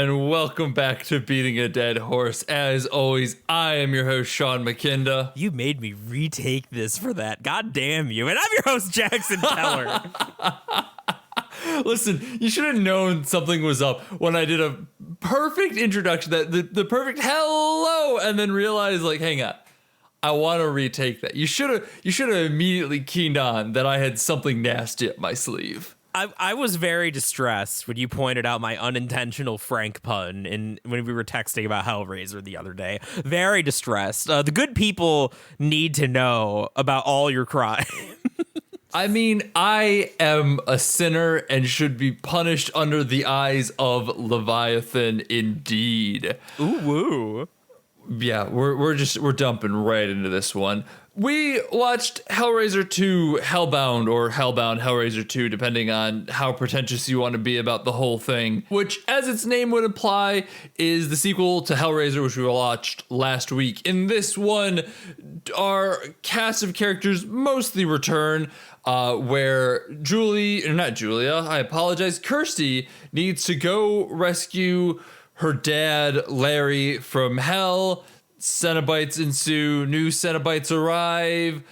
and welcome back to Beating a Dead Horse. As always, I am your host, Sean McKinda. You made me retake this for that. God damn you. And I'm your host, Jackson Keller. Listen, you should have known something was up when I did a perfect introduction, the perfect hello, and then realized, like, hang on, I want to retake that. You should have immediately keyed on that I had something nasty up my sleeve. I was very distressed when you pointed out my unintentional Frank pun when we were texting about Hellraiser the other day. Very distressed. The good people need to know about all your crimes. I mean, I am a sinner and should be punished under the eyes of Leviathan indeed. Ooh, woo. Yeah, we're dumping right into this one. We watched Hellraiser 2 Hellbound, or Hellbound Hellraiser 2, depending on how pretentious you want to be about the whole thing, which, as its name would imply, is the sequel to Hellraiser, which we watched last week. In this one, our cast of characters mostly return, where Kirsty needs to go rescue her dad, Larry, from hell. Cenobites ensue, new Cenobites arrive,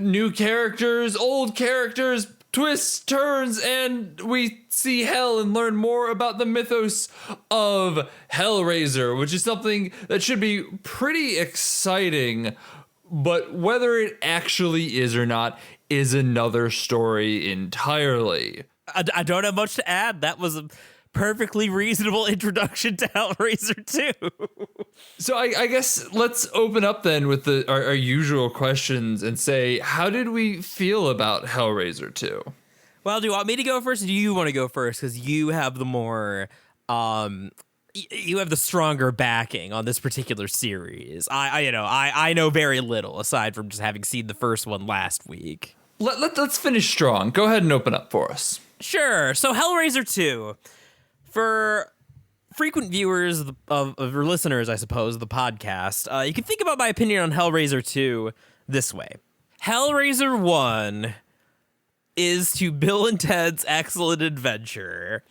new characters, old characters, twists, turns, and we see hell and learn more about the mythos of Hellraiser, which is something that should be pretty exciting, but whether it actually is or not is another story entirely. I don't have much to add. That was a perfectly reasonable introduction to Hellraiser 2. So I guess let's open up then with our usual questions and say, how did we feel about Hellraiser 2? Well, do you want me to go first, or do you want to go first? Because you have the more, you have the stronger backing on this particular series. I know very little aside from just having seen the first one last week. Let's finish strong. Go ahead and open up for us. Sure. So Hellraiser 2. For frequent viewers of or listeners, I suppose, of the podcast, you can think about my opinion on Hellraiser 2 this way. Hellraiser 1 is to Bill and Ted's Excellent Adventure,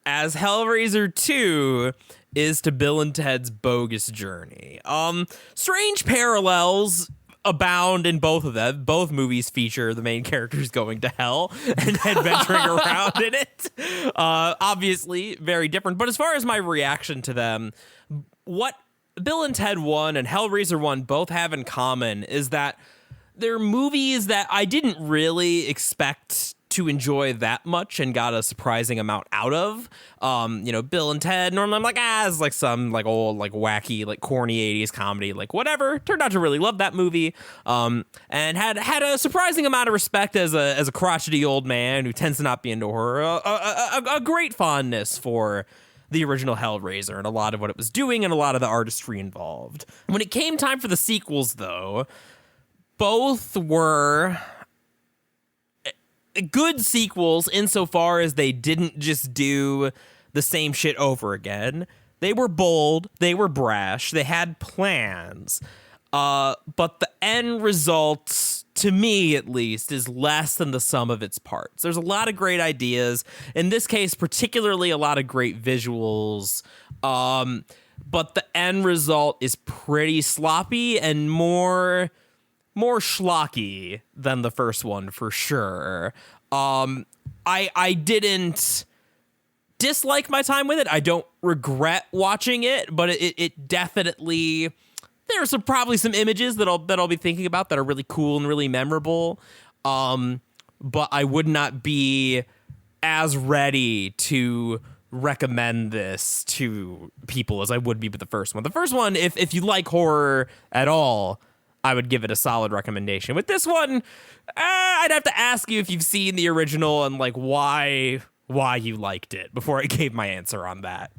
as Hellraiser 2 is to Bill and Ted's Bogus Journey. Strange parallels abound in both of them. Both movies feature the main characters going to hell and adventuring around in it. Obviously, very different. But as far as my reaction to them, what Bill and Ted 1 and Hellraiser 1 both have in common is that they're movies that I didn't really expect to enjoy that much and got a surprising amount out of. Bill and Ted, normally I'm like, it's like some like old, like wacky, like corny 80s comedy, like whatever. Turned out to really love that movie. And had a surprising amount of respect as a crotchety old man who tends to not be into horror. A great fondness for the original Hellraiser and a lot of what it was doing and a lot of the artistry involved. When it came time for the sequels, though, both were good sequels insofar as they didn't just do the same shit over again. They were bold, they were brash, they had plans. But the end result, to me at least, is less than the sum of its parts. There's a lot of great ideas. In this case, particularly a lot of great visuals. But the end result is pretty sloppy and more schlocky than the first one, for sure. I didn't dislike my time with it. I don't regret watching it, but it definitely, there's probably some images that I'll be thinking about that are really cool and really memorable. But I would not be as ready to recommend this to people as I would be with the first one. The first one, if you like horror at all, I would give it a solid recommendation. With this one, I'd have to ask you if you've seen the original and like why you liked it before I gave my answer on that.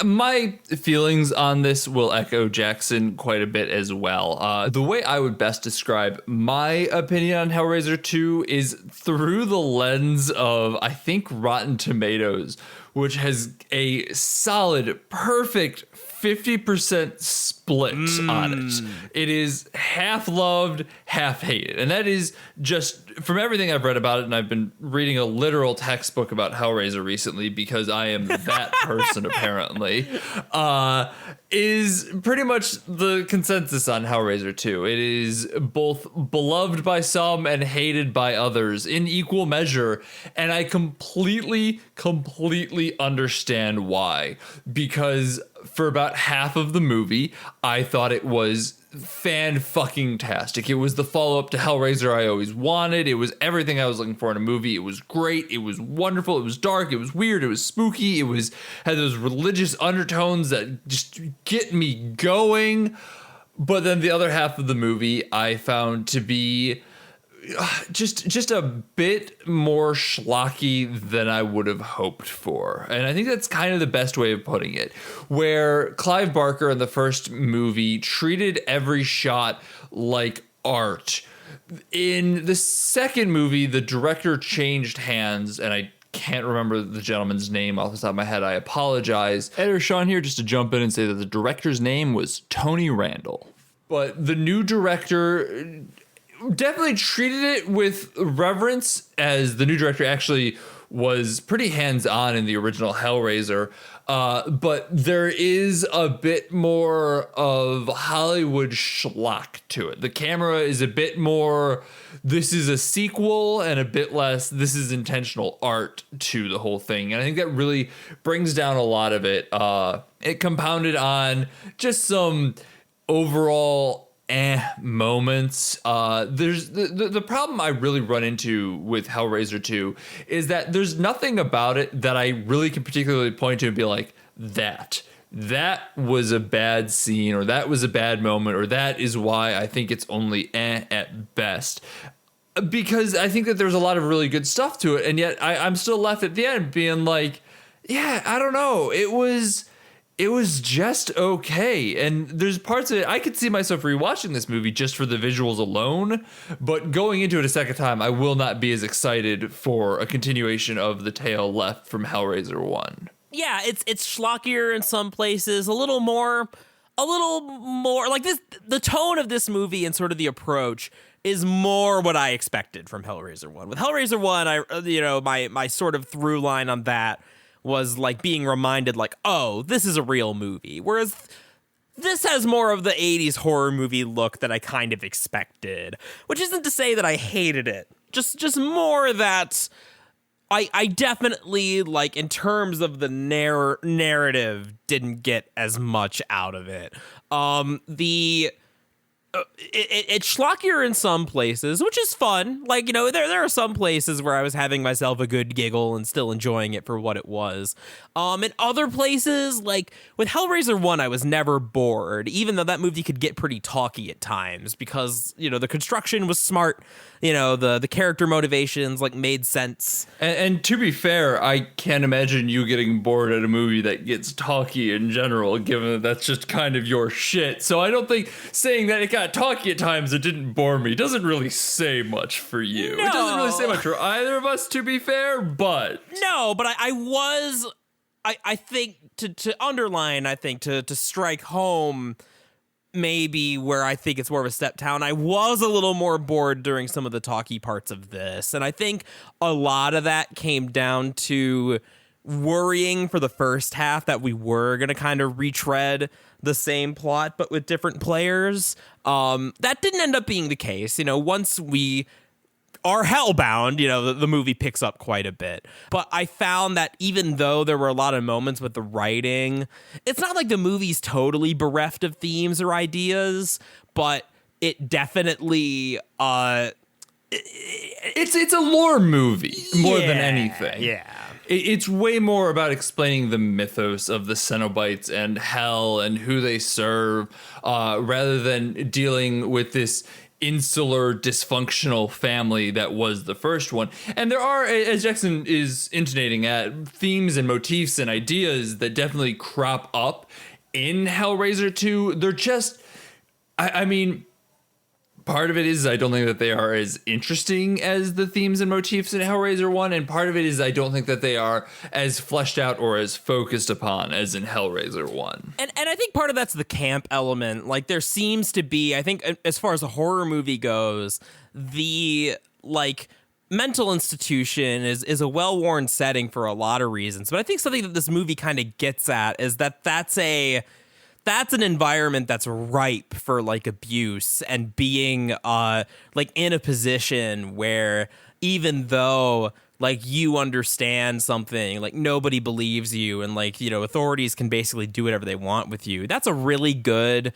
My feelings on this will echo Jackson quite a bit as well. The way I would best describe my opinion on Hellraiser 2 is through the lens of, I think, Rotten Tomatoes, which has a solid, perfect 50% split on it. It is half loved, half hated. And that is just from everything I've read about it. And I've been reading a literal textbook about Hellraiser recently because I am that person, apparently, is pretty much the consensus on Hellraiser 2. It is both beloved by some and hated by others in equal measure. And I completely understand why. Because for about half of the movie, I thought it was fan-fucking-tastic. It was the follow-up to Hellraiser I always wanted. It was everything I was looking for in a movie. It was great. It was wonderful. It was dark. It was weird. It was spooky. It had those religious undertones that just get me going. But then the other half of the movie I found to be just a bit more schlocky than I would have hoped for. And I think that's kind of the best way of putting it. Where Clive Barker in the first movie treated every shot like art. In the second movie, the director changed hands, and I can't remember the gentleman's name off the top of my head. I apologize. Editor Sean here just to jump in and say that the director's name was Tony Randall. But the new director definitely treated it with reverence, as the new director actually was pretty hands-on in the original Hellraiser. But there is a bit more of Hollywood schlock to it. The camera is a bit more, this is a sequel, and a bit less, this is intentional art to the whole thing. And I think that really brings down a lot of it. It compounded on just some overall moments. There's the problem I really run into with Hellraiser 2 is that there's nothing about it that I really can particularly point to and be like, that was a bad scene, or that was a bad moment, or that is why I think it's only at best. Because I think that there's a lot of really good stuff to it, and yet I'm still left at the end being like, yeah, I don't know. It was just okay. And there's parts of it, I could see myself rewatching this movie just for the visuals alone, but going into it a second time, I will not be as excited for a continuation of the tale left from Hellraiser 1. Yeah, it's schlockier in some places, a little more like this. The tone of this movie and sort of the approach is more what I expected from Hellraiser 1. With Hellraiser 1, my sort of through line on that was like being reminded like, oh, this is a real movie. Whereas this has more of the 80s horror movie look that I kind of expected, which isn't to say that I hated it. Just more that I definitely, like, in terms of the narrative, didn't get as much out of it. It's schlockier in some places, which is fun. Like, there are some places where I was having myself a good giggle and still enjoying it for what it was. In other places, like with Hellraiser 1, I was never bored, even though that movie could get pretty talky at times because, the construction was smart. The character motivations like made sense. And to be fair, I can't imagine you getting bored at a movie that gets talky in general, given that that's just kind of your shit. So I don't think saying that it got talky at times, it didn't bore me, doesn't really say much for you. No. It doesn't really say much for either of us, to be fair, but... No, but I think to underline, I think to strike home maybe where I think it's more of a step down, I was a little more bored during some of the talky parts of this. And I think a lot of that came down to worrying for the first half that we were going to kind of retread the same plot, but with different players. That didn't end up being the case. Once we are Hellbound, the movie picks up quite a bit. But I found that even though there were a lot of moments with the writing, it's not like the movie's totally bereft of themes or ideas, but it definitely it's a lore movie more than anything. Yeah. It's way more about explaining the mythos of the Cenobites and hell and who they serve, rather than dealing with this insular, dysfunctional family that was the first one. And there are, as Jackson is intonating at, themes and motifs and ideas that definitely crop up in Hellraiser 2. They're just, I mean, Part of it is I don't think that they are as interesting as the themes and motifs in Hellraiser 1, and part of it is I don't think that they are as fleshed out or as focused upon as in Hellraiser 1. And I think part of that's the camp element. Like, there seems to be, I think, as far as a horror movie goes, the, like, mental institution is a well-worn setting for a lot of reasons. But I think something that this movie kind of gets at is that that's an environment that's ripe for like abuse and being like in a position where even though like you understand something, like nobody believes you, and like, you know, authorities can basically do whatever they want with you. That's a really good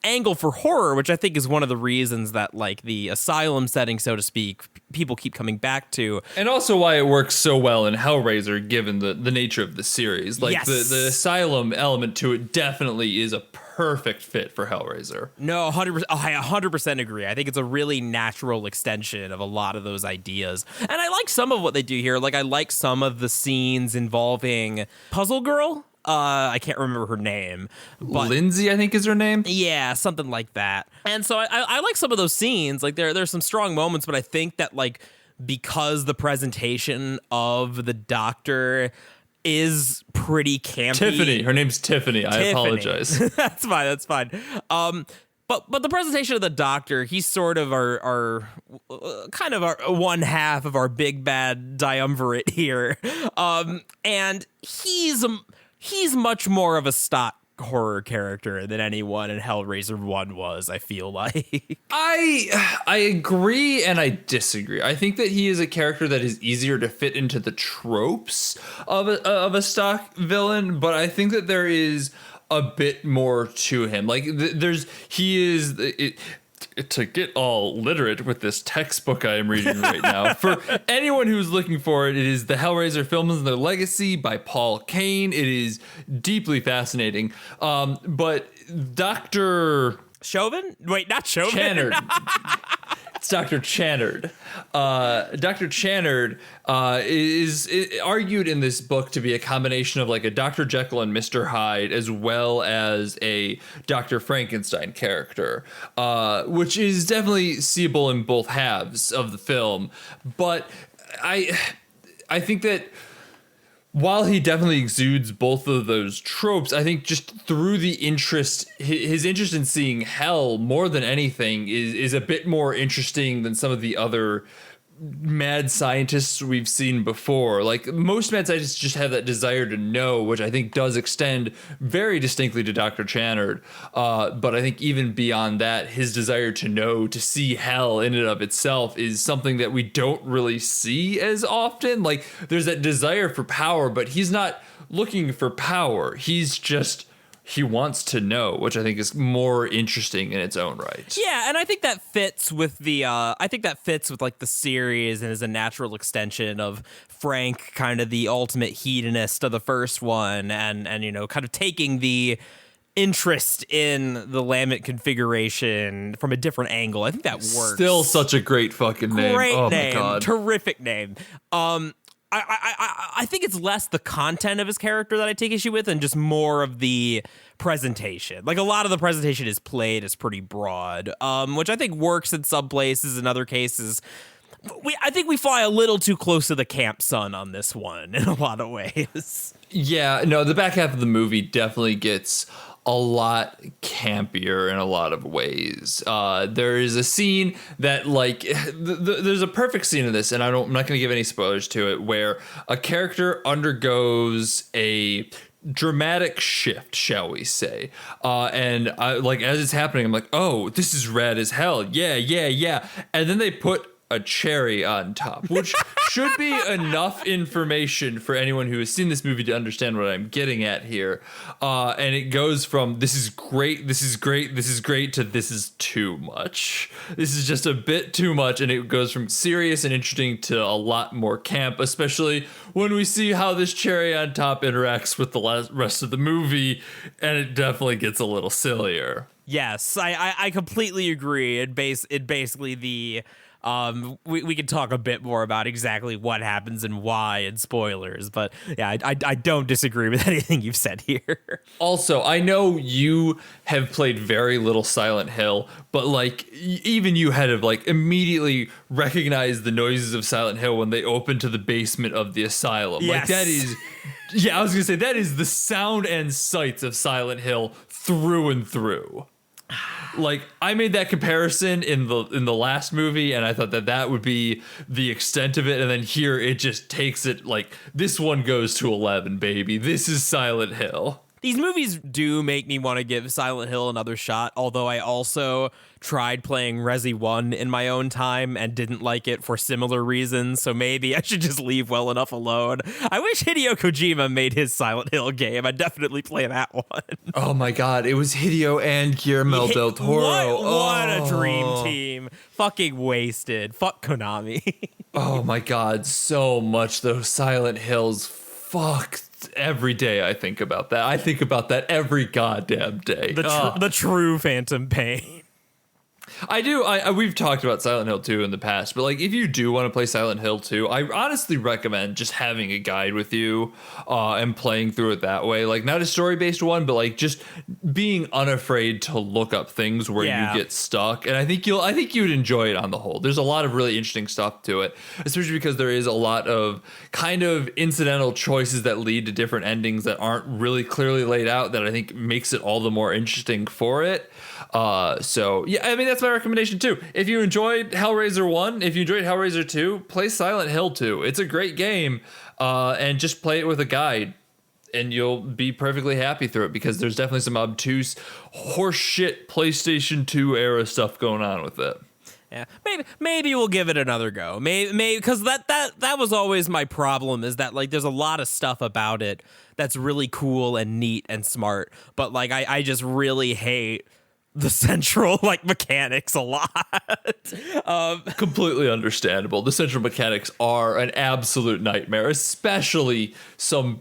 angle for horror, which I think is one of the reasons that like the asylum setting, so to speak, people keep coming back to. And also why it works so well in Hellraiser, given the nature of the series. Like, Yes. the asylum element to it definitely is a perfect fit for Hellraiser. No, 100%. I 100% agree. I think it's a really natural extension of a lot of those ideas. And I like some of what they do here. Like, I like some of the scenes involving Puzzle Girl. I can't remember her name, but Lindsay, I think, is her name. yeah, something like that. And so I like some of those scenes. Like, there's some strong moments, but I think that like because the presentation of the doctor is pretty campy. Tiffany. Her name's Tiffany. I apologize. That's fine. But the presentation of the doctor, he's sort of our kind of our one half of our big bad triumvirate here. And he's much more of a stock horror character than anyone in Hellraiser 1 was, I feel like. I agree and I disagree. I think that he is a character that is easier to fit into the tropes of a stock villain, but I think that there is a bit more to him. Like, to get all literate with this textbook I am reading right now, for anyone who's looking for it, it is The Hellraiser Films and Their Legacy by Paul Kane. It is deeply fascinating. But Dr. Chauvin? Wait, not Chauvin. Channard. It's Dr. Channard. Dr. Channard is argued in this book to be a combination of like a Dr. Jekyll and Mr. Hyde, as well as a Dr. Frankenstein character, which is definitely seeable in both halves of the film. But I think that while he definitely exudes both of those tropes, I think just through the interest, his interest in seeing hell more than anything is a bit more interesting than some of the other mad scientists we've seen before. Like, most mad scientists just have that desire to know, which I think does extend very distinctly to Dr. Channard. But I think even beyond that, his desire to know, to see hell in and of itself, is something that we don't really see as often. Like, there's that desire for power, but he's not looking for power. He wants to know, which I think is more interesting in its own right. Yeah, and I think that fits with like the series and is a natural extension of Frank, kind of the ultimate hedonist of the first one, and you know, kind of taking the interest in the Lamet configuration from a different angle. I think that works. Still such a great fucking name. Great oh name. My God. Terrific name. I think it's less the content of his character that I take issue with and just more of the presentation. Like, a lot of the presentation is played as pretty broad, which I think works in some places. In other cases, I think we fly a little too close to the camp sun on this one in a lot of ways. Yeah, no, the back half of the movie definitely gets a lot campier in a lot of ways. There is a scene that, like, there's a perfect scene of this, and I'm not going to give any spoilers to it, where a character undergoes a dramatic shift, shall we say. And like, as it's happening, I'm like, oh, this is rad as hell. Yeah. And then they put a cherry on top, which should be enough information for anyone who has seen this movie to understand what I'm getting at here. And it goes from this is great to this is too much. This is just a bit too much, and it goes from serious and interesting to a lot more camp, especially when we see how this cherry on top interacts with the rest of the movie, and it definitely gets a little sillier. Yes, I completely agree. It basically We could talk a bit more about exactly what happens and why and spoilers, but yeah, I don't disagree with anything you've said here. Also, I know you have played very little Silent Hill, but like even you had to like immediately recognize the noises of Silent Hill when they open to the basement of the asylum. Yes. Like that is, yeah, I was gonna say that is the sound and sights of Silent Hill through and through. Like I made that comparison in the last movie, and I thought that would be the extent of it, and then here it just takes it like this one goes to 11, baby. This is Silent Hill. These movies do make me want to give Silent Hill another shot, although I also tried playing Resi 1 in my own time and didn't like it for similar reasons, so maybe I should just leave well enough alone. I wish Hideo Kojima made his Silent Hill game. I'd definitely play that one. Oh my god, it was Hideo and Guillermo del Toro. What a dream team. Fucking wasted. Fuck Konami. Oh my god, so much those Silent Hills. Fuck. Every day I think about that. I think about that every goddamn day. The true phantom pain. I do. We've talked about Silent Hill 2 in the past, but like if you do want to play Silent Hill 2, I honestly recommend just having a guide with you and playing through it that way. Like not a story-based one, but like just being unafraid to look up things where you get stuck. And I think you'd enjoy it on the whole. There's a lot of really interesting stuff to it, especially because there is a lot of kind of incidental choices that lead to different endings that aren't really clearly laid out that I think makes it all the more interesting for it. So yeah, I mean, that's my recommendation too. If you enjoyed Hellraiser 1, if you enjoyed Hellraiser 2, play Silent Hill 2. It's a great game, and just play it with a guide and you'll be perfectly happy through it because there's definitely some obtuse horseshit PlayStation 2 era stuff going on with it. Yeah, maybe we'll give it another go. Maybe because that was always my problem, is that like there's a lot of stuff about it that's really cool and neat and smart, but like I just really hate the central like mechanics a lot. Completely understandable. The central mechanics are an absolute nightmare, especially some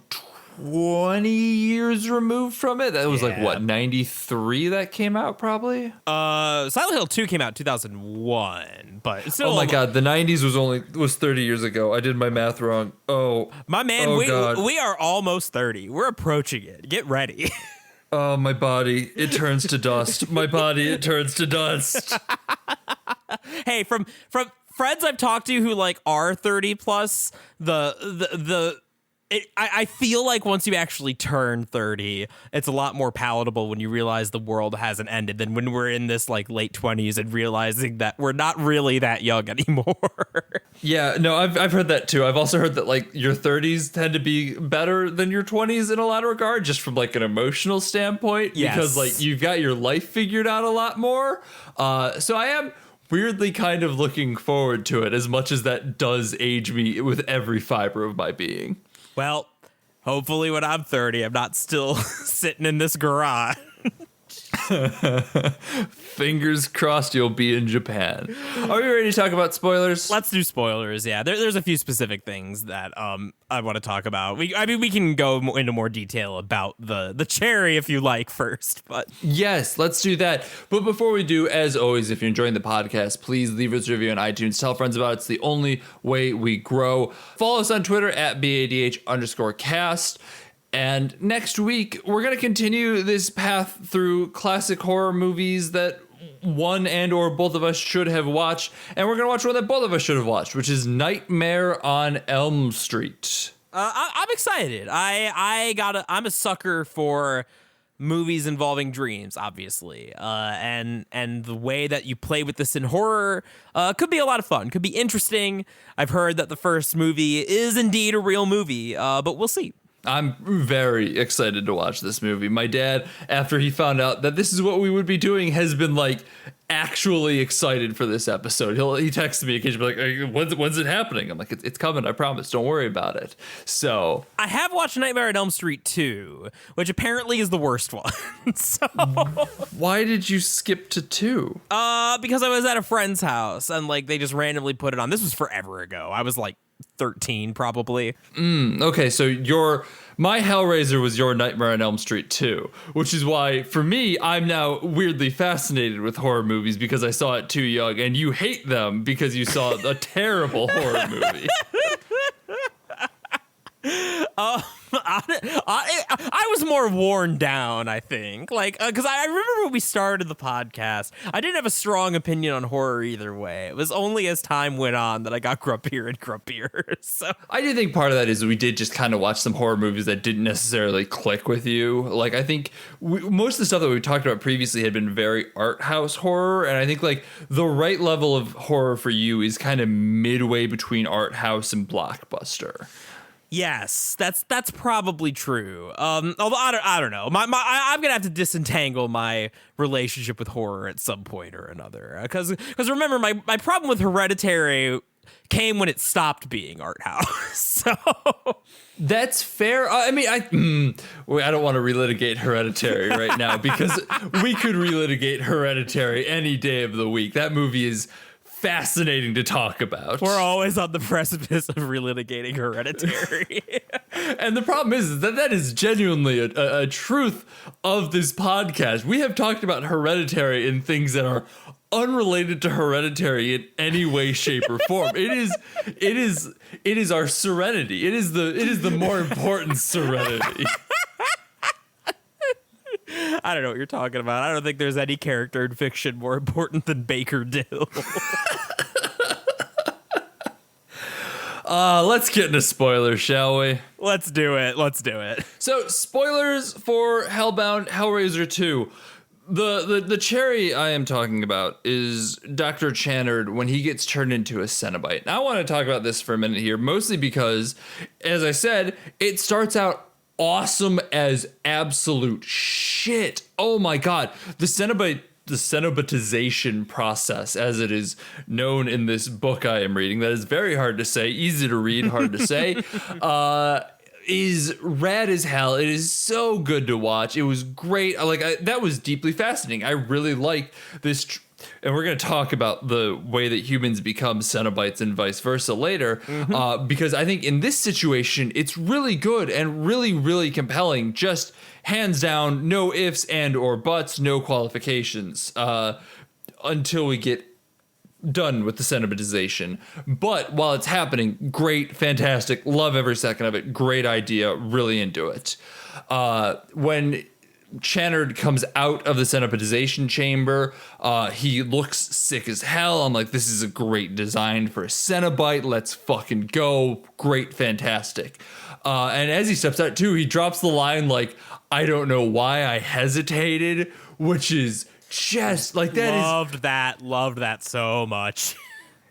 20 years removed from it. That was like what, 93 that came out probably? Silent Hill 2 came out in 2001, but it's still oh my god, the 90s was 30 years ago. I did my math wrong. Oh my man, oh we are almost 30. We're approaching it. Get ready. Oh, my body, it turns to dust. My body, it turns to dust. Hey, from friends I've talked to who like are 30 plus, I feel like once you actually turn 30, it's a lot more palatable when you realize the world hasn't ended than when we're in this like late 20s and realizing that we're not really that young anymore. Yeah, no, I've heard that too. I've also heard that like your 30s tend to be better than your 20s in a lot of regard, just from like an emotional standpoint. Yes. Because like you've got your life figured out a lot more. So I am weirdly kind of looking forward to it, as much as that does age me with every fiber of my being. Well, hopefully when I'm 30, I'm not still sitting in this garage. Fingers crossed you'll be in Japan. Are we ready to talk about spoilers? Let's do spoilers. Yeah, there's a few specific things that I want to talk about. We can go into more detail about the cherry if you like first, but yes, let's do that. But before we do, as always, if you're enjoying the podcast, please leave us a review on iTunes. Tell friends about it. It's the only way we grow. Follow us on Twitter at BADH_cast. And next week, we're going to continue this path through classic horror movies that one and or both of us should have watched. And we're going to watch one that both of us should have watched, which is Nightmare on Elm Street. I'm excited. I'm a sucker for movies involving dreams, obviously. And the way that you play with this in horror could be a lot of fun, could be interesting. I've heard that the first movie is indeed a real movie, but we'll see. I'm very excited to watch this movie. My dad, after he found out that this is what we would be doing, has been like actually excited for this episode. He texts me occasionally like, when's it happening? I'm like, it's coming, I promise. Don't worry about it. So I have watched Nightmare on Elm Street 2, which apparently is the worst one. So why did you skip to 2? Because I was at a friend's house and like they just randomly put it on. This was forever ago. I was like 13, probably. Okay, so my Hellraiser was your Nightmare on Elm Street 2, which is why, for me, I'm now weirdly fascinated with horror movies because I saw it too young, and you hate them because you saw a terrible horror movie. I was more worn down, I think. Like, because I remember when we started the podcast, I didn't have a strong opinion on horror either way. It was only as time went on that I got grumpier and grumpier. So I do think part of that is we did just kind of watch some horror movies that didn't necessarily click with you. Like, I think most of the stuff that we talked about previously had been very art house horror, and I think like the right level of horror for you is kind of midway between art house and blockbuster. yes, that's probably true. Although I don't know. I'm gonna have to disentangle my relationship with horror at some point or another. Because remember, my problem with Hereditary came when it stopped being art house. So That's fair. I mean, I don't want to relitigate Hereditary right now because we could relitigate Hereditary any day of the week. That movie is fascinating to talk about. we're always on the precipice of relitigating Hereditary. And the problem is that is genuinely a truth of this podcast. We have talked about Hereditary in things that are unrelated to Hereditary in any way, shape, or form. It is our serenity. It is the more important serenity. I don't know what you're talking about. I don't think there's any character in fiction more important than Baker Dill. Let's get into spoilers, shall we? Let's do it. So, spoilers for Hellbound, Hellraiser 2. The cherry I am talking about is Dr. Channard when he gets turned into a Cenobite. Now, I want to talk about this for a minute here, mostly because, as I said, it starts out awesome as absolute shit. Oh my god. The Cenobitization process, as it is known in this book I am reading, that is very hard to say, easy to read, hard to say, is rad as hell. It is so good to watch. It was great. That was deeply fascinating. I really liked this. And we're going to talk about the way that humans become Cenobites and vice versa later, because I think in this situation, it's really good and really, really compelling. Just hands down, no ifs and or buts, no qualifications until we get done with the Cenobitization. But while it's happening, great, fantastic, love every second of it. Great idea, really into it. When Channard comes out of the Cenobitization chamber, he looks sick as hell. I'm like, this is a great design for a Cenobite. Let's fucking go. Great, fantastic. And as he steps out too, he drops the line like, I don't know why I hesitated, which is just like that. Loved that so much.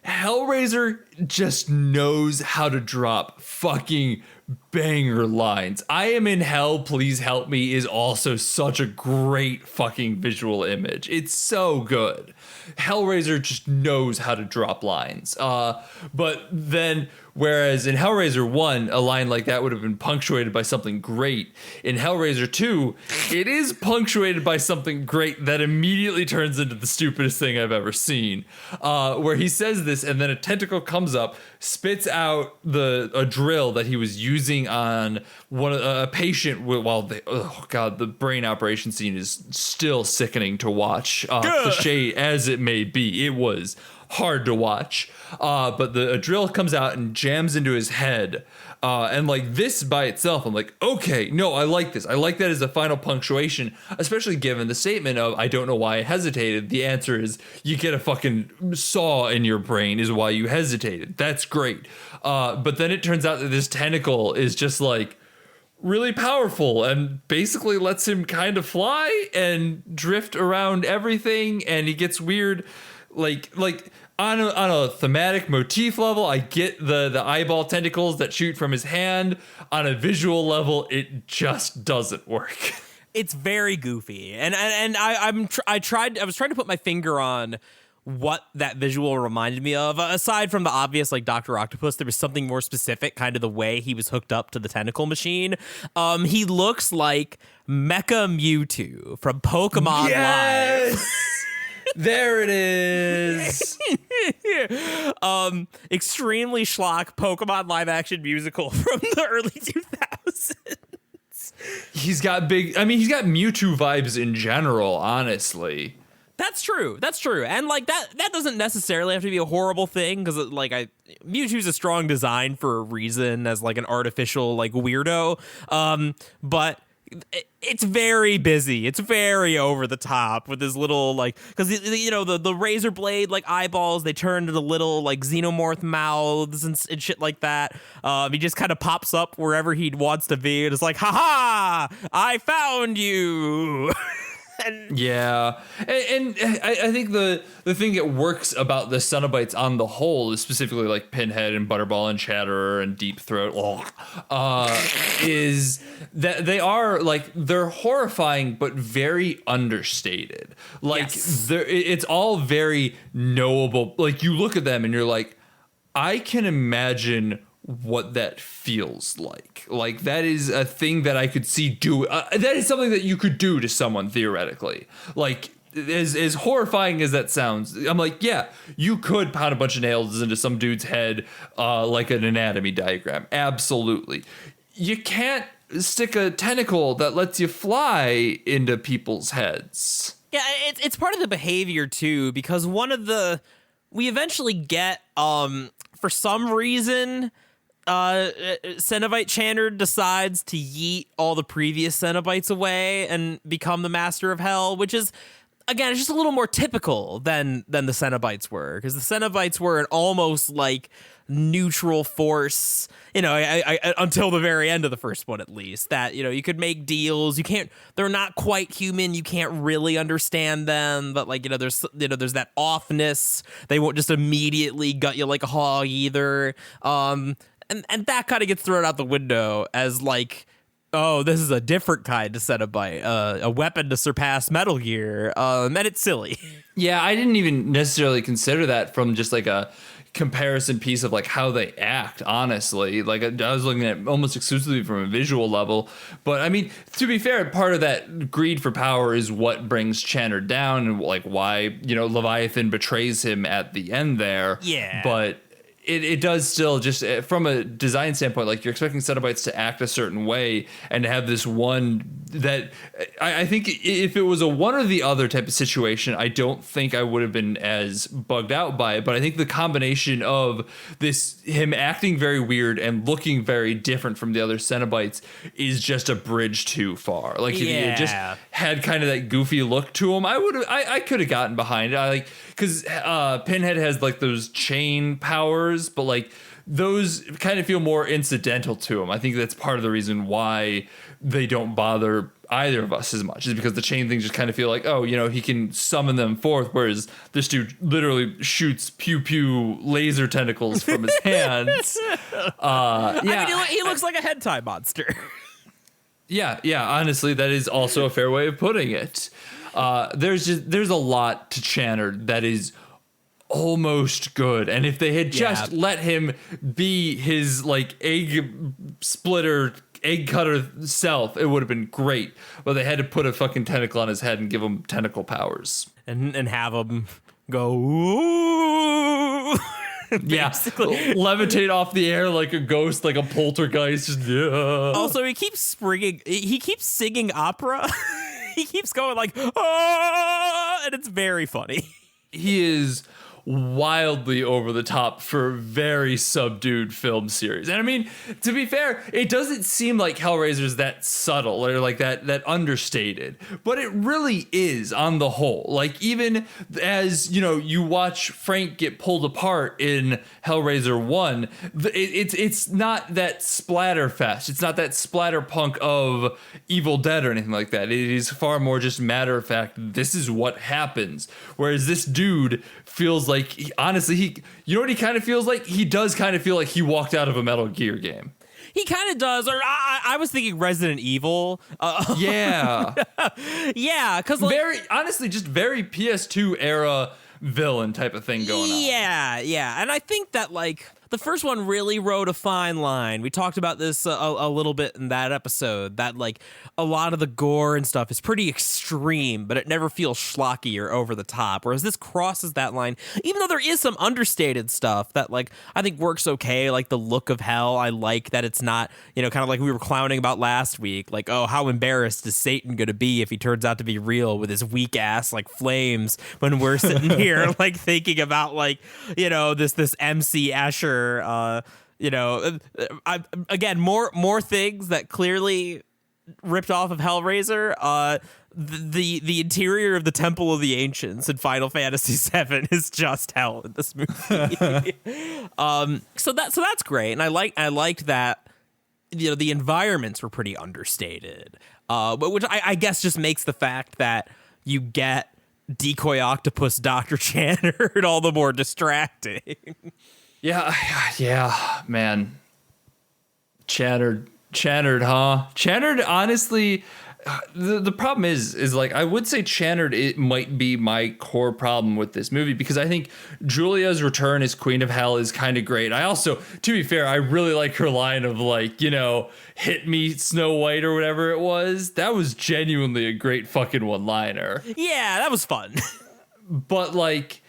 Hellraiser just knows how to drop fucking banger lines. I am in hell, please help me is also such a great fucking visual image. It's so good. Hellraiser just knows how to drop lines. But then, whereas in Hellraiser 1, a line like that would have been punctuated by something great. In Hellraiser 2, it is punctuated by something great that immediately turns into the stupidest thing I've ever seen. Where he says this, and then a tentacle comes up, spits out a drill that he was using on a patient while the brain operation scene is still sickening to watch. Cliche as it may be, it was hard to watch. But a drill comes out and jams into his head. And like this by itself, I'm like, okay, no, I like this. I like that as a final punctuation, especially given the statement of, I don't know why I hesitated. The answer is you get a fucking saw in your brain is why you hesitated. That's great. But then it turns out that this tentacle is just like really powerful and basically lets him kind of fly and drift around everything. And he gets weird, like on a thematic motif level, I get the eyeball tentacles that shoot from his hand. On a visual level, it just doesn't work. It's very goofy, and I was trying to put my finger on what that visual reminded me of. Aside from the obvious, like Dr. Octopus, there was something more specific, kind of the way he was hooked up to the tentacle machine. He looks like Mecha Mewtwo from Pokemon Live. There it is. Extremely schlock Pokemon live action musical from the early 2000s. He's got Mewtwo vibes in general, honestly. That's true. And like that doesn't necessarily have to be a horrible thing, because like Mewtwo's a strong design for a reason as like an artificial like weirdo. But it's very busy. It's very over the top with his little like, because the razor blade like eyeballs, they turn into little like xenomorph mouths and shit like that. He just kind of pops up wherever he wants to be and it's like, haha, I found you. Yeah, and I think the thing that works about the Cenobites on the whole is specifically like Pinhead and Butterball and Chatterer and Deep Throat, is that they're horrifying but very understated. Like it's all very knowable. Like you look at them and you're like, I can imagine what that feels like. Like that is a thing that I could see do. That is something that you could do to someone theoretically. Like as horrifying as that sounds, I'm like, yeah, you could pound a bunch of nails into some dude's head, like an anatomy diagram. Absolutely. You can't stick a tentacle that lets you fly into people's heads. Yeah, it's part of the behavior too, because we eventually get for some reason Cenobite Chanter decides to yeet all the previous Cenobites away and become the Master of Hell, which is, again, it's just a little more typical than the Cenobites were, because the Cenobites were an almost like neutral force, until the very end of the first one, at least, that, you could make deals. They're not quite human. You can't really understand them, but like, there's that offness. They won't just immediately gut you like a hog either. And that kind of gets thrown out the window as like, oh, this is a different kind of Cenobite, a weapon to surpass Metal Gear, and it's silly. Yeah, I didn't even necessarily consider that from just like a comparison piece of like how they act, honestly. Like I was looking at almost exclusively from a visual level, but I mean, to be fair, part of that greed for power is what brings Chanter down and like why, Leviathan betrays him at the end there. Yeah. But it does still, just from a design standpoint, like you're expecting Cenobites to act a certain way and to have this one that I think if it was a one or the other type of situation, I don't think I would have been as bugged out by it. But I think the combination of him acting very weird and looking very different from the other Cenobites is just a bridge too far. Like if he had just had kind of that goofy look to him, I could have gotten behind it. Because Pinhead has like those chain powers, but like those kind of feel more incidental to him. I think that's part of the reason why they don't bother either of us as much, is because the chain things just kind of feel like, oh, he can summon them forth, whereas this dude literally shoots pew pew laser tentacles from his hands. I mean, he looks like a hentai monster. Yeah, honestly, that is also a fair way of putting it. There's a lot to Chanter that is almost good, and if they had just let him be his like egg cutter self, it would have been great. But they had to put a fucking tentacle on his head and give him tentacle powers and have him go ooh. Basically. Levitate off the air like a ghost, like a poltergeist. Just, Also, he keeps springing. He keeps singing opera. He keeps going like, oh, and it's very funny. He is wildly over the top for a very subdued film series. And I mean, to be fair, it doesn't seem like Hellraiser's that subtle or like that understated, but it really is on the whole. Like even as, you watch Frank get pulled apart in Hellraiser 1, it's not that splatter fest. It's not that splatterpunk of Evil Dead or anything like that. It is far more just matter of fact, this is what happens. Whereas this dude feels like, honestly, you know what he kind of feels like? He does kind of feel like he walked out of a Metal Gear game. He kind of does. Or I was thinking Resident Evil. Yeah. Yeah, because like, very, honestly, just very PS2 era villain type of thing going on. Yeah. And I think that like, The first one really rode a fine line. We talked about this a little bit in that episode, that like a lot of the gore and stuff is pretty extreme, but it never feels schlocky or over the top. Whereas this crosses that line, even though there is some understated stuff that like I think works okay, like the look of hell. I like that it's not, kind of like we were clowning about last week, like, oh, how embarrassed is Satan going to be if he turns out to be real with his weak ass like flames, when we're sitting here like thinking about like, this MC Escher. Again, more things that clearly ripped off of Hellraiser. The interior of the Temple of the Ancients in Final Fantasy VII is just hell in this movie. So that's great, and I liked that. The environments were pretty understated, but which I guess just makes the fact that you get decoy octopus Dr. Channard all the more distracting. Yeah, man. Channard, huh? Channard, honestly, the problem is like, I would say Channard, it might be my core problem with this movie, because I think Julia's return as Queen of Hell is kind of great. I also, to be fair, I really like her line of like, hit me Snow White or whatever it was. That was genuinely a great fucking one-liner. Yeah, that was fun. But like,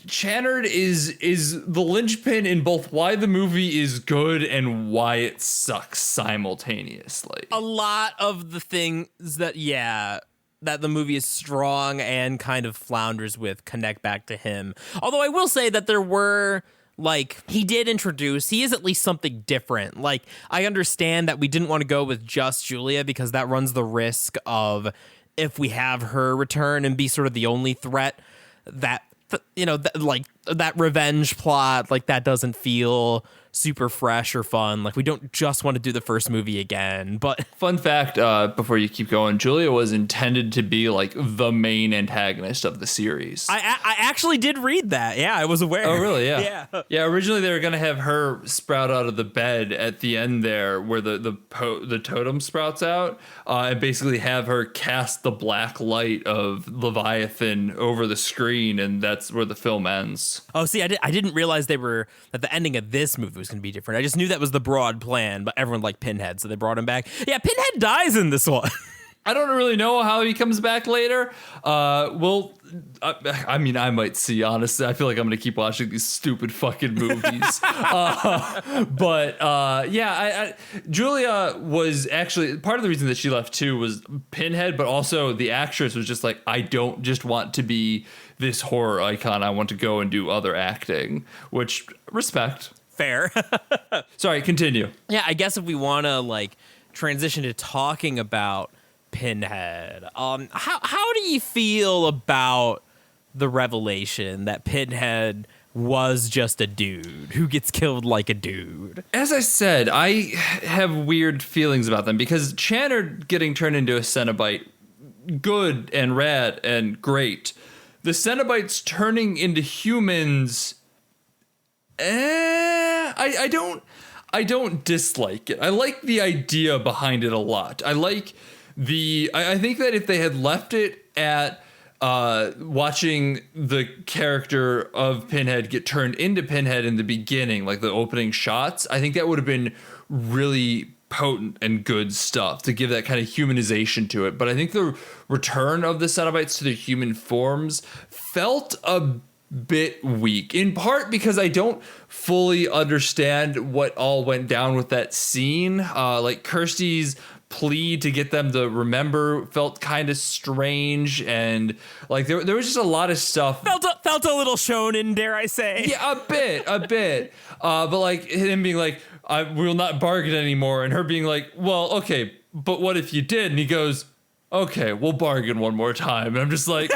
Channard is the linchpin in both why the movie is good and why it sucks simultaneously. A lot of the things that the movie is strong and kind of flounders with connect back to him. Although I will say that there were, like, he is at least something different. Like, I understand that we didn't want to go with just Julia because that runs the risk of, if we have her return and be sort of the only threat, that that revenge plot, like, that doesn't feel super fresh or fun. Like, we don't just want to do the first movie again. But fun fact, before you keep going, Julia was intended to be like the main antagonist of the series. I actually did read that. Yeah, I was aware. Oh, really? Yeah. Yeah. Originally, they were gonna have her sprout out of the bed at the end there, where the totem sprouts out, and basically have her cast the black light of Leviathan over the screen, and that's where the film ends. Oh, see, I didn't realize that the ending of this movie was going to be different. I just knew that was the broad plan, but everyone liked Pinhead, so they brought him back. Yeah, Pinhead dies in this one. I don't really know how he comes back later. I might see, honestly. I feel like I'm going to keep watching these stupid fucking movies. Julia was actually, part of the reason that she left too was Pinhead, but also the actress was just like, I don't just want to be this horror icon. I want to go and do other acting, which, respect. Fair. Sorry, continue. Yeah, I guess if we want to like transition to talking about Pinhead, how do you feel about the revelation that Pinhead was just a dude who gets killed like a dude? As I said, I have weird feelings about them, because Channard getting turned into a Cenobite, good and rad and great. The Cenobites turning into humans, I don't dislike it. I like the idea behind it a lot. I think that if they had left it at watching the character of Pinhead get turned into Pinhead in the beginning, like the opening shots, I think that would have been really potent and good stuff to give that kind of humanization to it. But I think the return of the Cenobites to their human forms felt a bit weak, in part because I don't fully understand what all went down with that scene. Like Kirsty's plea to get them to remember felt kind of strange, and like there was just a lot of stuff. Felt a little shonen, dare I say? Yeah, a bit. But like him being like, "I will not bargain anymore," and her being like, "Well, okay, but what if you did?" And he goes, "Okay, we'll bargain one more time." And I'm just like,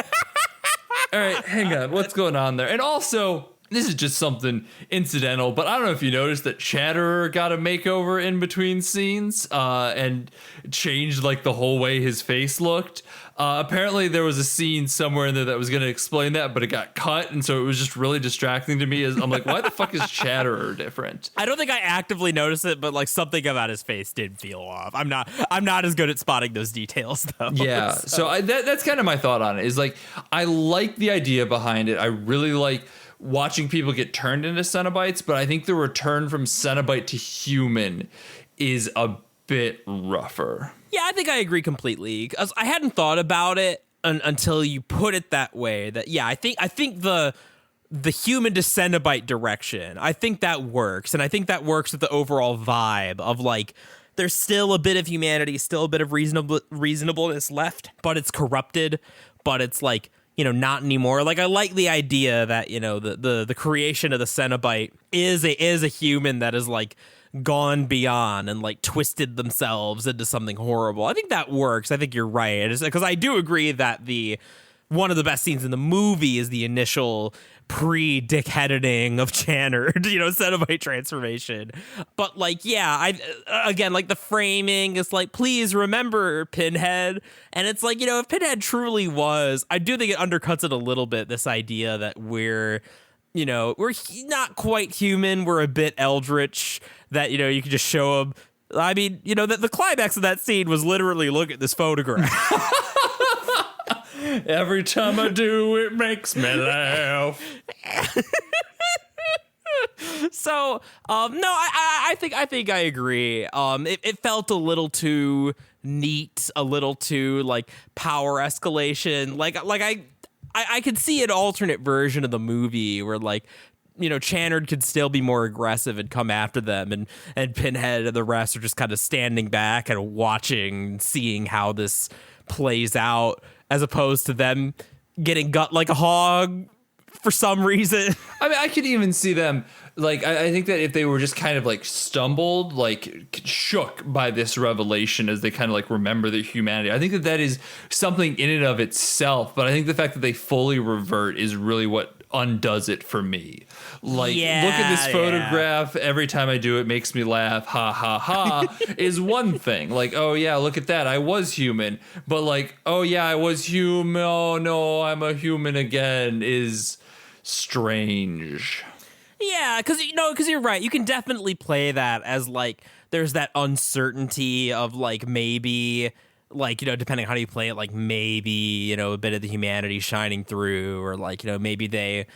all right, hang on, what's going on there? And also, this is just something incidental, but I don't know if you noticed that Chatterer got a makeover in between scenes and changed like the whole way his face looked. Apparently there was a scene somewhere in there that was going to explain that, but it got cut, and so it was just really distracting to me. As I'm like, why the fuck is Chatterer different? I don't think I actively noticed it, but like something about his face did feel off. I'm not as good at spotting those details though. Yeah, so that's kind of my thought on it. Is like, I like the idea behind it. I really like watching people get turned into Cenobites, but I think the return from Cenobite to human is a bit rougher. Yeah, I think I agree completely. 'Cause I hadn't thought about it until you put it that way. That I think the human to Cenobite direction, I think that works, and I think that works with the overall vibe of like there's still a bit of humanity, still a bit of reasonableness left, but it's corrupted, but it's like, not anymore. Like I like the idea that, the creation of the Cenobite is a human that is like gone beyond and like twisted themselves into something horrible. I think that works. I think you're right. Because I do agree that one of the best scenes in the movie is the initial pre-dickheading of Channard, Cenobite transformation. But like, again, like the framing is like, please remember Pinhead. And it's like, if Pinhead truly was, I do think it undercuts it a little bit, this idea that we're not quite human. We're a bit eldritch, that, you can just show him. I mean, the climax of that scene was literally, look at this photograph. Every time I do, it makes me laugh. So, no, I think I agree. It felt a little too neat, a little too like power escalation. Like I could see an alternate version of the movie where like, Channard could still be more aggressive and come after them, and Pinhead and the rest are just kind of standing back and watching, seeing how this plays out, as opposed to them getting gut like a hog for some reason. I mean, I could even see them, like, I think that if they were just kind of like stumbled, like shook by this revelation as they kind of like remember their humanity, I think that is something in and of itself. But I think the fact that they fully revert is really what undoes it for me. Like, look at this photograph. Every time I do it makes me laugh. Ha ha ha is one thing. Like, oh yeah, look at that. I was human. But like, oh yeah, I was human. Oh no, I'm a human again is strange. Yeah, because you're right. You can definitely play that as like there's that uncertainty of like maybe, like, depending on how you play it, like maybe, a bit of the humanity shining through, or like, maybe they,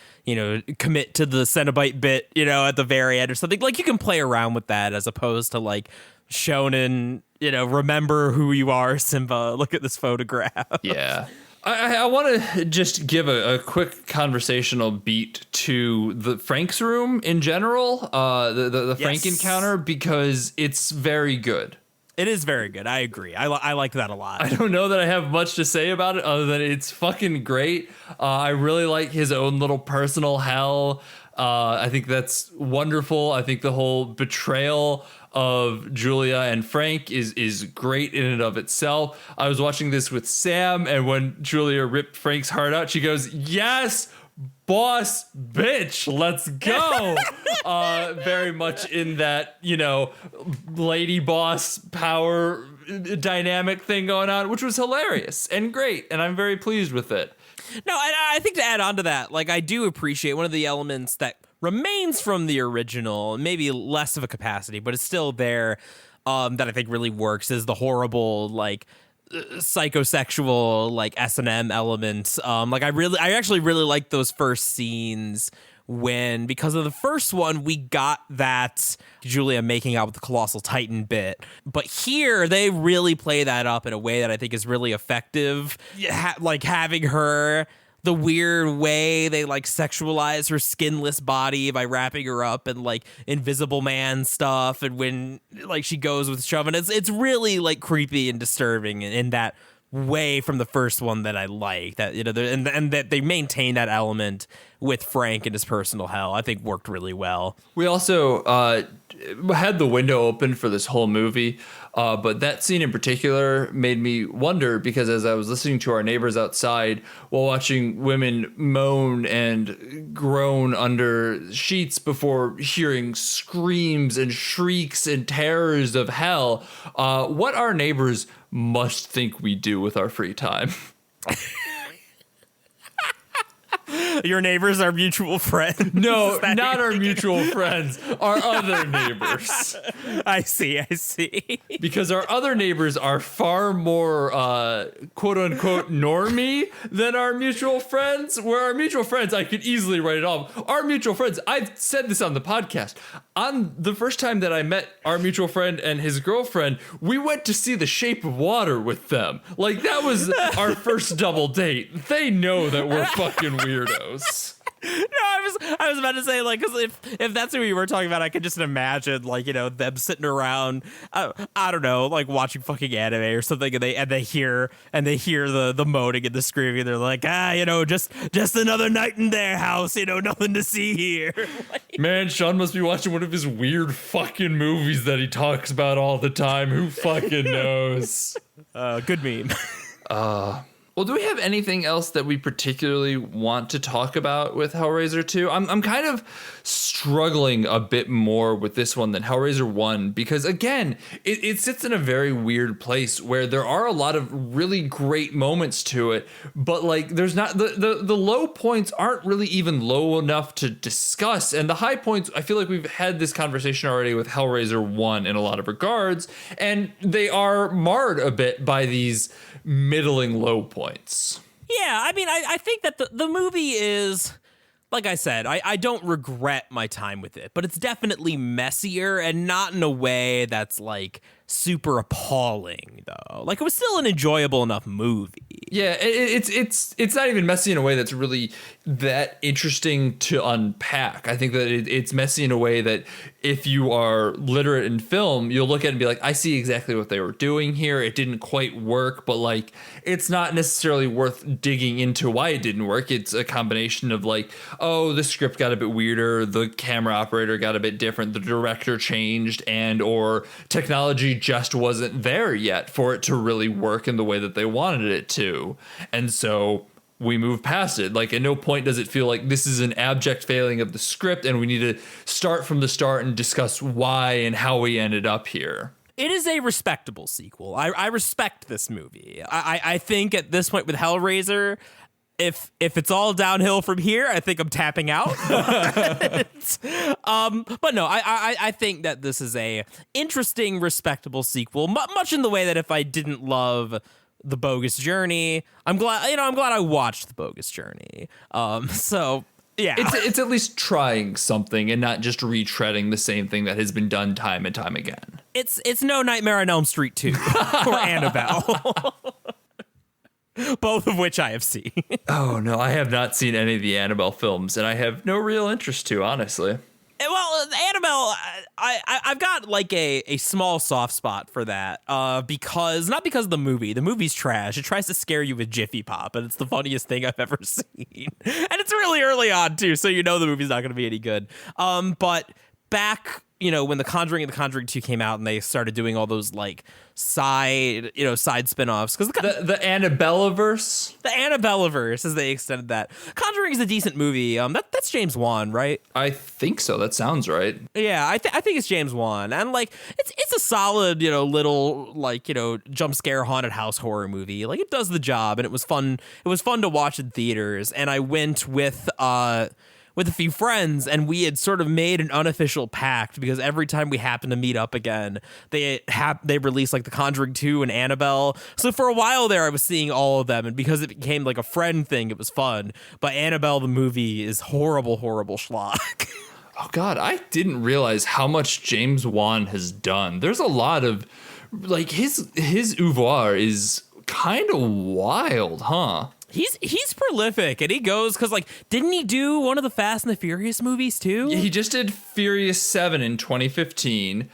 commit to the Cenobite bit, at the very end or something. Like, you can play around with that as opposed to like shonen, remember who you are, Simba. Look at this photograph. Yeah. I want to just give a quick conversational beat to the Frank's room in general, the Frank encounter, because it's very good. It is very good. I agree. I like that a lot. I don't know that I have much to say about it other than it's fucking great. I really like his own little personal hell. I think that's wonderful. I think the whole betrayal of Julia and Frank is great in and of itself. I was watching this with Sam, and when Julia ripped Frank's heart out, she goes, "Yes, boss bitch, let's go." Very much in that, lady boss power dynamic thing going on, which was hilarious and great, and I'm very pleased with it. No, and I think to add on to that, like, I do appreciate one of the elements that remains from the original, maybe less of a capacity, but it's still there, that I think really works, is the horrible, like, psychosexual, like, S&M elements. Like, I actually really like those first scenes when, because of the first one, we got that Julia making out with the Colossal Titan bit. But here, they really play that up in a way that I think is really effective. Like, having her, the weird way they, like, sexualize her skinless body by wrapping her up in, like, Invisible Man stuff. And when, like, she goes with shoving, it's really, like, creepy and disturbing in that way from the first one that I like. That, and that they maintain that element with Frank and his personal hell, I think worked really well. We also had the window open for this whole movie, but that scene in particular made me wonder, because as I was listening to our neighbors outside while watching women moan and groan under sheets before hearing screams and shrieks and terrors of hell, what our neighbors must think we do with our free time. Your neighbors are mutual friends. No, not our mutual friends, our other neighbors. I see. Because our other neighbors are far more quote unquote normie than our mutual friends. Where our mutual friends, I could easily write it off. Our mutual friends, I've said this on the podcast. On the first time that I met our mutual friend and his girlfriend, we went to see The Shape of Water with them. Like, that was our first double date. They know that we're fucking weirdos. No, I was about to say, like, because if that's who we were talking about, I could just imagine, like, you know, them sitting around, I don't know, like watching fucking anime or something, and they hear the moaning and the screaming, and they're like, you know, just another night in their house, you know, nothing to see here. Like, man, Sean must be watching one of his weird fucking movies that he talks about all the time. Who fucking knows? Good meme. Well, do we have anything else that we particularly want to talk about with Hellraiser 2? I'm kind of struggling a bit more with this one than Hellraiser 1 because, again, it sits in a very weird place where there are a lot of really great moments to it, but, like, there's not the low points aren't really even low enough to discuss, and the high points, I feel like we've had this conversation already with Hellraiser 1 in a lot of regards, and they are marred a bit by these middling low points. Yeah, I mean, I think that the movie is, like I said, I don't regret my time with it, but it's definitely messier and not in a way that's, like, super appalling, though. Like, it was still an enjoyable enough movie. Yeah, it's not even messy in a way that's really that interesting to unpack. I think that it's messy in a way that if you are literate in film, you'll look at it and be like, I see exactly what they were doing here. It didn't quite work, but, like, it's not necessarily worth digging into why it didn't work. It's a combination of, like, oh, the script got a bit weirder, the camera operator got a bit different, the director changed, and or technology just wasn't there yet for it to really work in the way that they wanted it to. And so we move past it. Like, at no point does it feel like this is an abject failing of the script and we need to start from the start and discuss why and how we ended up here. It is a respectable sequel. I respect this movie. I think at this point with Hellraiser, if it's all downhill from here, I think I'm tapping out. But no, I think that this is a interesting, respectable sequel, much in the way that if I didn't love The Bogus Journey, I'm glad I watched The Bogus Journey. So yeah, it's at least trying something and not just retreading the same thing that has been done time and time again. It's no Nightmare on Elm Street 2 or Annabelle. Both of which I have seen. Oh, no, I have not seen any of the Annabelle films, and I have no real interest to, honestly. Well, Annabelle, I've got, like, a small soft spot for that, not because of the movie. The movie's trash. It tries to scare you with Jiffy Pop, and it's the funniest thing I've ever seen. And it's really early on, too, so you know the movie's not going to be any good. But back, you know, when The Conjuring and The Conjuring 2 came out and they started doing all those, like, side spin-offs. Because the Annabella-verse? The Annabella-verse, as they extended that. Conjuring is a decent movie. That's James Wan, right? I think so. That sounds right. Yeah, I think it's James Wan. And, like, it's a solid, you know, little, like, you know, jump scare haunted house horror movie. Like, it does the job, and it was fun. It was fun to watch in theaters. And I went with a few friends, and we had sort of made an unofficial pact because every time we happened to meet up again, they released, like, The Conjuring 2 and Annabelle. So for a while there, I was seeing all of them, and because it became like a friend thing, it was fun. But Annabelle the movie is horrible, horrible schlock. Oh God, I didn't realize how much James Wan has done. There's a lot of, like, his oeuvre is kind of wild, huh? He's prolific, and he goes because, like, didn't he do one of the Fast and the Furious movies too? Yeah, he just did Furious 7 in 2015.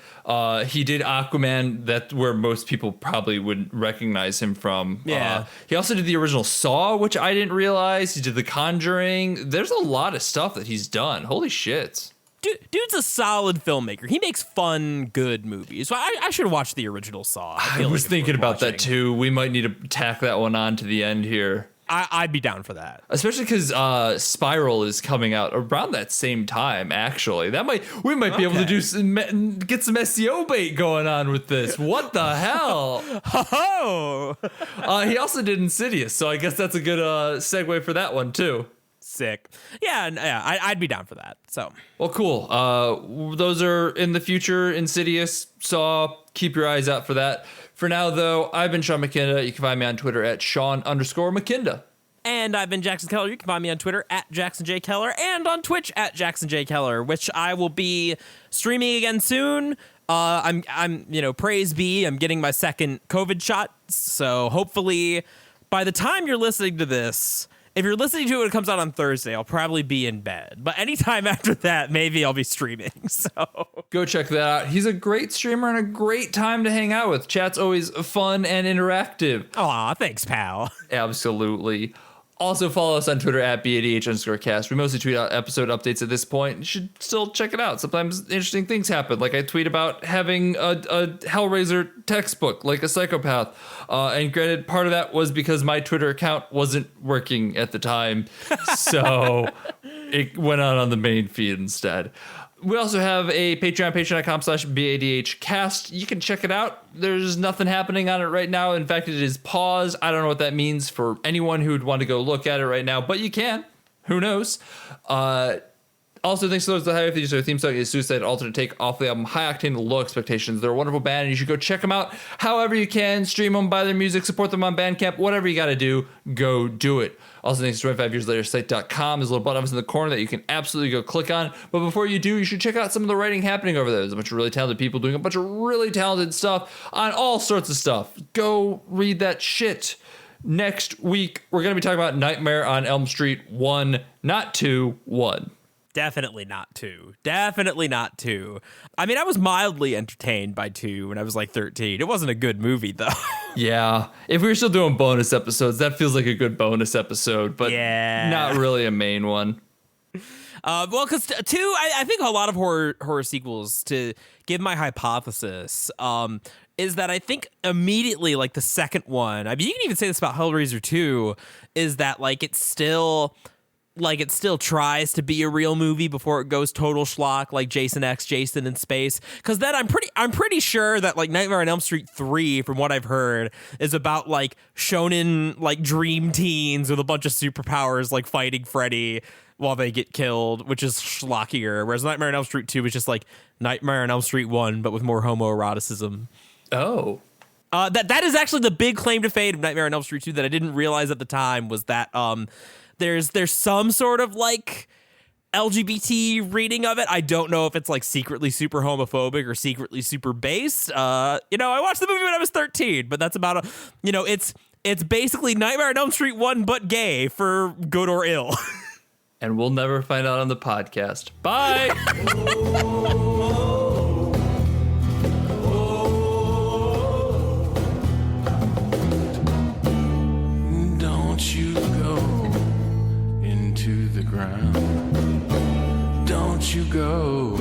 He did Aquaman, that where most people probably would recognize him from. Yeah. He also did the original Saw, which I didn't realize. He did The Conjuring. There's a lot of stuff that he's done. Holy shit. Dude's a solid filmmaker. He makes fun, good movies. So I should watch the original Saw. I was thinking about that too. We might need to tack that one on to the end here. I'd be down for that. Especially because Spiral is coming out around that same time, actually. We might be able to get some SEO bait going on with this. What the hell? Oh! He also did Insidious, so I guess that's a good segue for that one, too. sick. Yeah, and I'd be down for that. So, Well, cool. Those are in the future. Insidious, Saw. Keep your eyes out for that. For now, though, I've been Sean McKinda. You can find me on Twitter at Sean_McKinda. and I've been Jackson Keller. You can find me on Twitter at Jackson J. Keller and on Twitch at Jackson J. Keller, which I will be streaming again soon. Praise be, I'm getting my second COVID shot. So hopefully by the time you're listening to this, if you're listening to it, it comes out on Thursday, I'll probably be in bed. But anytime after that, maybe I'll be streaming. So go check that out. He's a great streamer and a great time to hang out with. Chat's always fun and interactive. Aw, thanks, pal. Absolutely. Also follow us on Twitter at BADH_cast. We mostly tweet out episode updates at this point. You should still check it out. Sometimes interesting things happen. Like I tweet about having a Hellraiser textbook, like a psychopath. And granted, part of that was because my Twitter account wasn't working at the time. So it went on the main feed instead. We also have a Patreon, patreon.com/BADHcast. You can check it out. There's nothing happening on it right now. In fact, it is paused. I don't know what that means for anyone who would want to go look at it right now, but you can. Who knows? Also, thanks to those that have used our theme song is Suicide Alternate Take off the album High Octane Low Expectations. They're a wonderful band, and you should go check them out however you can. Stream them, buy their music, support them on Bandcamp, whatever you got to do, go do it. Also, thanks to 25 Years Later Site.com. There's a little button in the corner that you can absolutely go click on. But before you do, you should check out some of the writing happening over there. There's a bunch of really talented people doing a bunch of really talented stuff on all sorts of stuff. Go read that shit. Next week, we're going to be talking about Nightmare on Elm Street 1, not 2, 1. Definitely not 2. Definitely not 2. I mean, I was mildly entertained by 2 when I was like 13. It wasn't a good movie, though. Yeah. If we were still doing bonus episodes, that feels like a good bonus episode, but not really a main one. Well, because 2, I think a lot of horror sequels, to give my hypothesis, is that I think immediately, like the second one, I mean, you can even say this about Hellraiser 2, is that like it still tries to be a real movie before it goes total schlock, like Jason X, Jason in Space. Because then I'm pretty sure that like Nightmare on Elm Street 3, from what I've heard, is about like shonen like dream teens with a bunch of superpowers like fighting Freddy while they get killed, which is schlockier. Whereas Nightmare on Elm Street 2 is just like Nightmare on Elm Street 1, but with more homoeroticism. Oh. That is actually the big claim to fame of Nightmare on Elm Street 2 that I didn't realize at the time, was that there's some sort of like LGBT reading of it. I don't know if it's like secretly super homophobic or secretly super based. I watched the movie when I was 13, but that's about it's basically Nightmare on Elm Street 1 but gay, for good or ill. And we'll never find out on the podcast. Bye. Don't you go into the ground. Don't you go